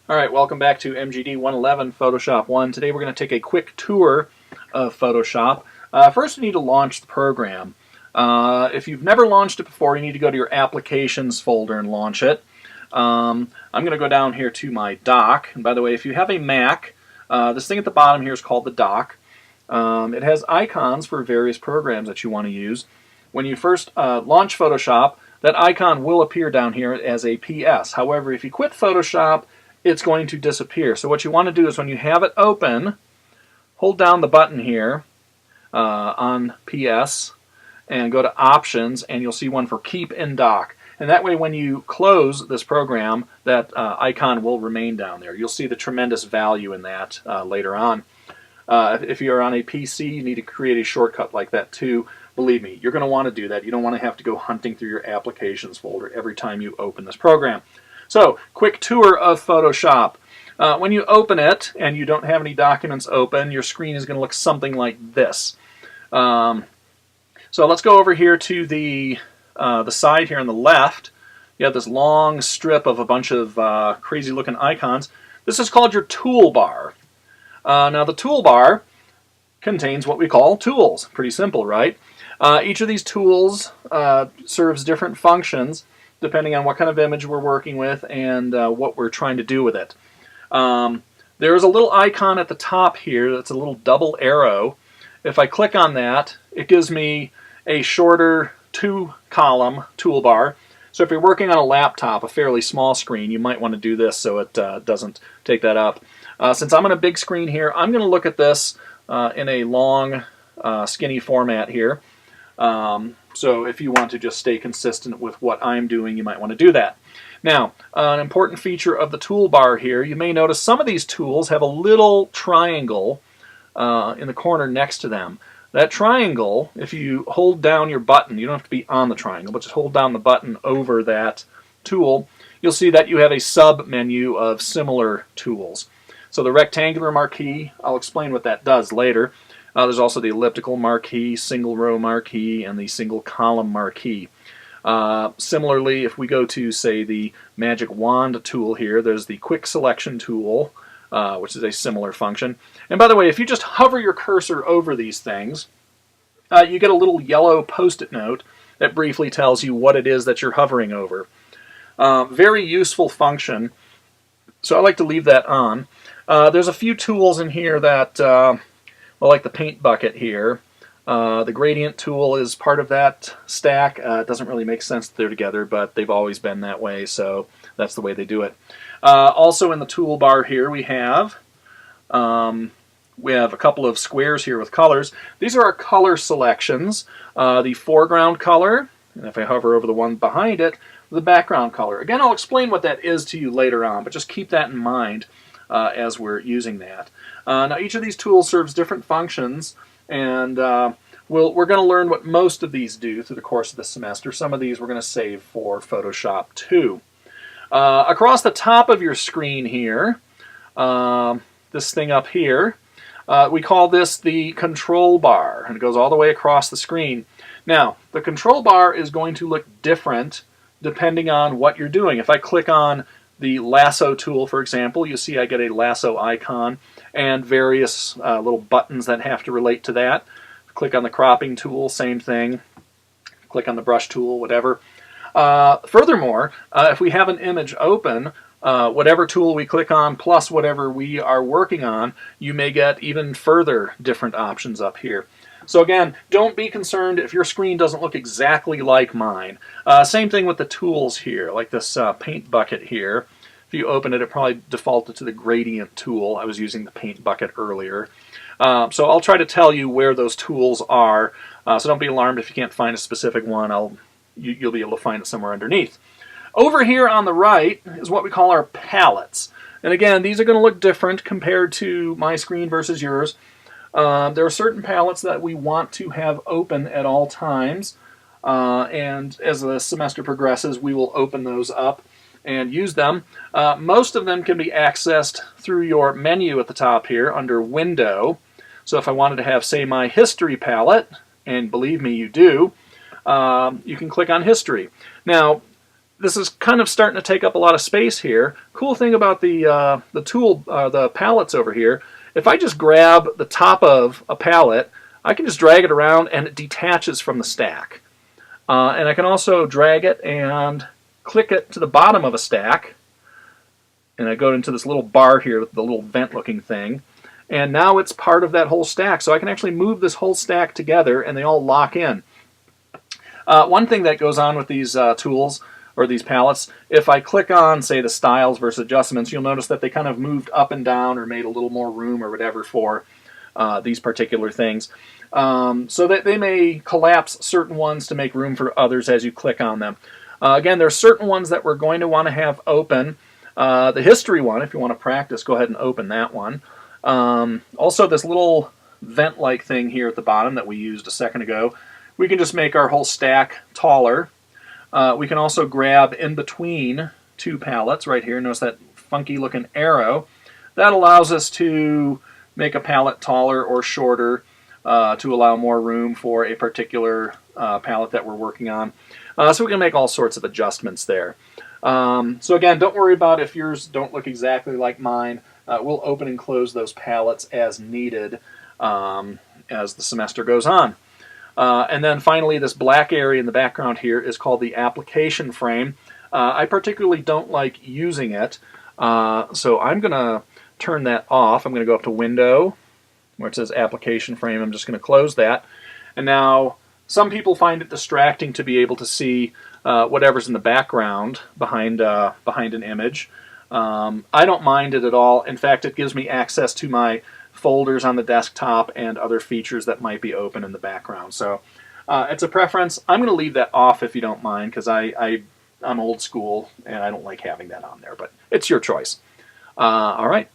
Alright, welcome back to MGD 111 Photoshop 1. Today we're going to take a quick tour of Photoshop. First we need to launch the program. If you've never launched it before, you need to go to your Applications folder and launch it. I'm going to go down here to my dock. And by the way, if you have a Mac, this thing at the bottom here is called the dock. It has icons for various programs that you want to use. When you first launch Photoshop, that icon will appear down here as a PS. However, if you quit Photoshop, it's going to disappear. So what you want to do is when you have it open, hold down the button here on PS and go to Options, and you'll see one for Keep in Dock. And that way when you close this program, that icon will remain down there. You'll see the tremendous value in that later on. If you're on a PC, you need to create a shortcut like that too. Believe me, you're going to want to do that. You don't want to have to go hunting through your Applications folder every time you open this program. So, quick tour of Photoshop. When you open it and you don't have any documents open, your screen is going to look something like this. So let's go over here to the side here on the left. You have this long strip of a bunch of crazy looking icons. This is called your toolbar. Now the toolbar contains what we call tools. Pretty simple, right? Each of these tools serves different functions depending on what kind of image we're working with and what we're trying to do with it. There's a little icon at the top here that's a little double arrow. If I click on that, it gives me a shorter two-column toolbar. So if you're working on a laptop, a fairly small screen, you might want to do this so it doesn't take that up. Since I'm on a big screen here, I'm going to look at this in a long, skinny format here. So if you want to just stay consistent with what I'm doing, you might want to do that. Now, an important feature of the toolbar here, you may notice some of these tools have a little triangle in the corner next to them. That triangle, if you hold down your button, you don't have to be on the triangle, but just hold down the button over that tool, you'll see that you have a sub-menu of similar tools. So the rectangular marquee, I'll explain what that does later. There's also the elliptical marquee, single row marquee, and the single column marquee. Similarly, if we go to, say, the magic wand tool here, there's the quick selection tool, which is a similar function. And by the way, if you just hover your cursor over these things, you get a little yellow post-it note that briefly tells you what it is that you're hovering over. Very useful function, so I like to leave that on. There's a few tools in here that, well, like the paint bucket here. The gradient tool is part of that stack. It doesn't really make sense that they're together, but they've always been that way, so that's the way they do it. Also in the toolbar here we have a couple of squares here with colors. These are our color selections. The foreground color, and if I hover over the one behind it, the background color. Again, I'll explain what that is to you later on, but just keep that in mind as we're using that. Now each of these tools serves different functions, and we're going to learn what most of these do through the course of the semester. Some of these we're going to save for Photoshop 2. Across the top of your screen here, this thing up here, we call this the control bar, and it goes all the way across the screen. Now, the control bar is going to look different depending on what you're doing. If I click on the lasso tool, for example, you see I get a lasso icon and various little buttons that have to relate to that. Click on the cropping tool, same thing. Click on the brush tool, whatever. Furthermore, if we have an image open, whatever tool we click on plus whatever we are working on, you may get even further different options up here. So again, don't be concerned if your screen doesn't look exactly like mine. Same thing with the tools here, like this paint bucket here. If you open it, it probably defaulted to the gradient tool. I was using the paint bucket earlier. So I'll try to tell you where those tools are, so don't be alarmed if you can't find a specific one. You'll be able to find it somewhere underneath. Over here on the right is what we call our palettes. And again, these are going to look different compared to my screen versus yours. There are certain palettes that we want to have open at all times, and as the semester progresses, we will open those up and use them. Most of them can be accessed through your menu at the top here under Window. So if I wanted to have, say, my History palette, and believe me, you do, you can click on History. Now, this is kind of starting to take up a lot of space here. Cool thing about the pallets over here, if I just grab the top of a pallet, I can just drag it around and it detaches from the stack. And I can also drag it and click it to the bottom of a stack. And I go into this little bar here with the little vent looking thing. And now it's part of that whole stack. So I can actually move this whole stack together and they all lock in. One thing that goes on with these tools, or these pallets, if I click on, say, the styles versus adjustments, you'll notice that they kind of moved up and down or made a little more room or whatever for these particular things. So that they may collapse certain ones to make room for others as you click on them. Again, there are certain ones that we're going to want to have open. The history one, if you want to practice, go ahead and open that one. Also, this little vent-like thing here at the bottom that we used a second ago, we can just make our whole stack taller. We can also grab in between two pallets right here. Notice that funky looking arrow. That allows us to make a pallet taller or shorter to allow more room for a particular pallet that we're working on. So we can make all sorts of adjustments there. So again, don't worry about if yours don't look exactly like mine. We'll open and close those pallets as needed as the semester goes on. And then finally, this black area in the background here is called the application frame. I particularly don't like using it, so I'm going to turn that off. I'm going to go up to Window, where it says Application Frame. I'm just going to close that. And now, some people find it distracting to be able to see whatever's in the background behind an image. I don't mind it at all. In fact, it gives me access to my folders on the desktop and other features that might be open in the background. So it's a preference. I'm going to leave that off if you don't mind, because I'm old school and I don't like having that on there, but it's your choice. All right.